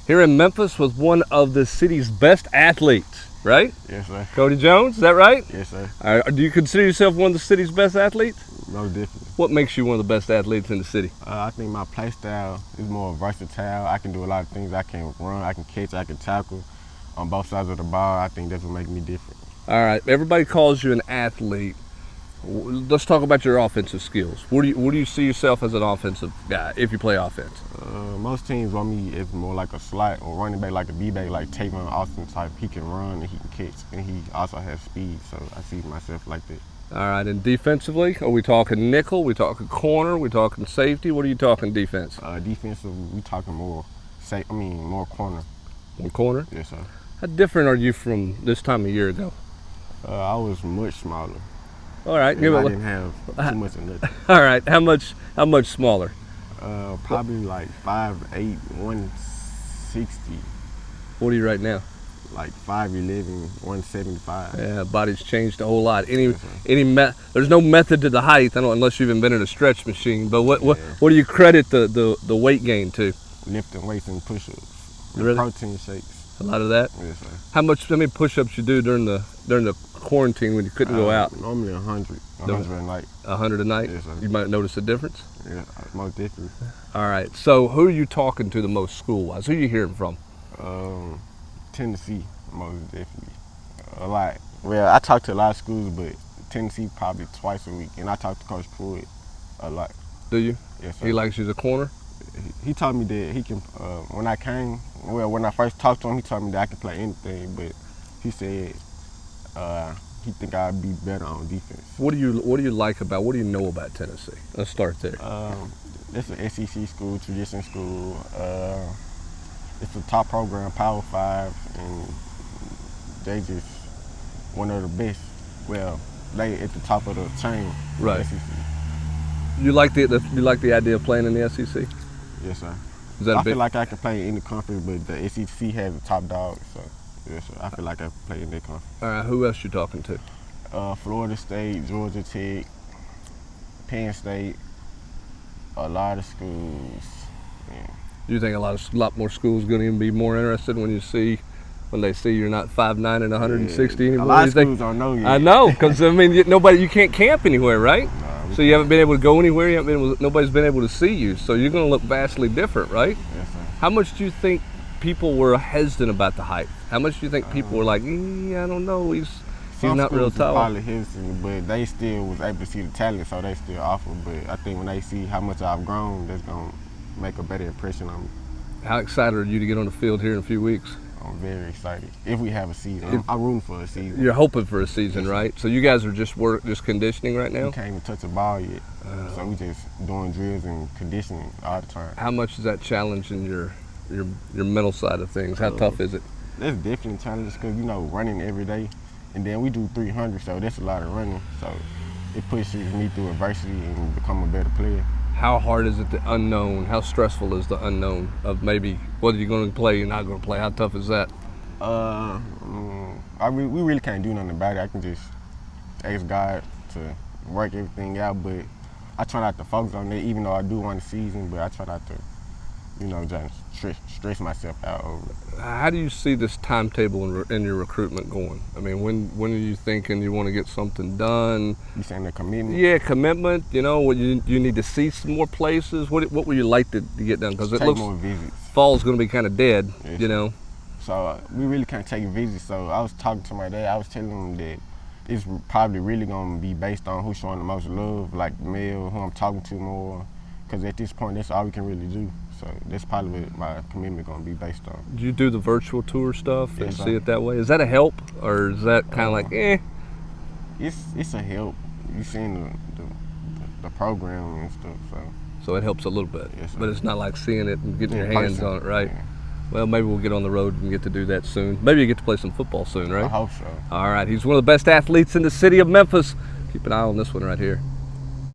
here in Memphis with one of the city's best athletes, right? Yes, sir. Kody Jones, is that right? Yes, sir. Do you consider yourself one of the city's best athletes? No difference. What makes you one of the best athletes in the city? I think my play style is more versatile. I can do a lot of things. I can run, I can catch, I can tackle on both sides of the ball. I think that's what makes me different. All right, everybody calls you an athlete. Let's talk about your offensive skills. Where do you see yourself as an offensive guy if you play offense? Most teams want me as more like a slot or running back, like a B-back, like Tavon Austin type. He can run and he can catch, and he also has speed, so I see myself like that. All right, and defensively, are we talking nickel, we talking corner, we talking safety? What are you talking defense? Defensive, we talking more more corner. One corner? Yes, sir. How different are you from this time a year ago? I was much smaller. All right, I didn't have too much of nothing. All right, how much smaller? Probably like 5'8", 160. What are you right now? Like 5'11", 175. Yeah, body's changed a whole lot. There's no method to the height, unless you've invented a stretch machine. But what do you credit the weight gain to? Lifting weights and push-ups. Really? Protein shakes. A lot of that. Yes, sir. How many push-ups you do during the quarantine when you couldn't go out? Normally 100 a night. 100 a night. Yes, sir. You might notice a difference. Yeah, most definitely. All right. So who are you talking to the most school-wise? Who are you hearing from? Tennessee, most definitely. A lot. Well, I talk to a lot of schools, but Tennessee probably twice a week, and I talk to Coach Pruitt a lot. Do you? Yes, sir. He likes you as a corner? He told me that he can, when I first talked to him, he told me that I can play anything, but he said he think I'd be better on defense. What do you know about Tennessee? Let's start there. It's an SEC school, tradition school. It's a top program, Power 5, and they just one of the best. Well, they at the top of the chain. Right. SEC. You like the idea of playing in the SEC? Yes, sir. I feel like I can play in any conference, but the SEC has the top dog, so yes, sir. I feel like I can play in that conference. All right, who else you talking to? Florida State, Georgia Tech, Penn State, a lot of schools. Yeah. Do you think a lot more schools going to even be more interested when they see you're not 5'9" and 160 anymore? A lot of schools don't know yet. I know, because you can't camp anywhere, right? So you haven't been able to go anywhere. Nobody's been able to see you. So you're going to look vastly different, right? Yes, sir. How much do you think people were hesitant about the height? How much do you think people were like, I don't know, he's not real tall? Probably hesitant, but they still was able to see the talent, so they still offer. But I think when they see how much I've grown, that's going to make a better impression on me. How excited are you to get on the field here in a few weeks? I'm very excited. If we have a season, I'm rooting for a season. You're hoping for a season, right? So you guys are just conditioning right now? We can't even touch a ball yet, so we just doing drills and conditioning all the time. How much is that challenging your mental side of things? How tough is it? That's definitely challenging because running every day, and then we do 300, so that's a lot of running. So it pushes me through adversity and become a better player. How hard is it the unknown? How stressful is the unknown of maybe whether you're going to play or not going to play? How tough is that? We really can't do nothing about it. I can just ask God to work everything out, but I try not to focus on it, even though I do want the season, but I try not to, just stress myself out over it. How do you see this timetable in your recruitment going? I mean, when are you thinking you want to get something done? You saying the commitment? Yeah, commitment. You need to see some more places. What would you like to get done? Because it looks more visits. Fall's going to be kind of dead. Yes. So we really can't take visits. So I was talking to my dad. I was telling him that it's probably really going to be based on who's showing the most love, like the male, who I'm talking to more. Because at this point, that's all we can really do. So that's probably what my commitment going to be based on. Do you do the virtual tour stuff and Yes, see it that way? Is that a help, or is that kind of like, eh? It's a help. You seeing the program and stuff, So it helps a little bit. Yes, sir. But it's not like seeing it and getting your In hands person. on it, right? Yeah. Well, maybe we'll get on the road and get to do that soon. Maybe you get to play some football soon, right? I hope so. All right, he's one of the best athletes in the city of Memphis. Keep an eye on this one right here.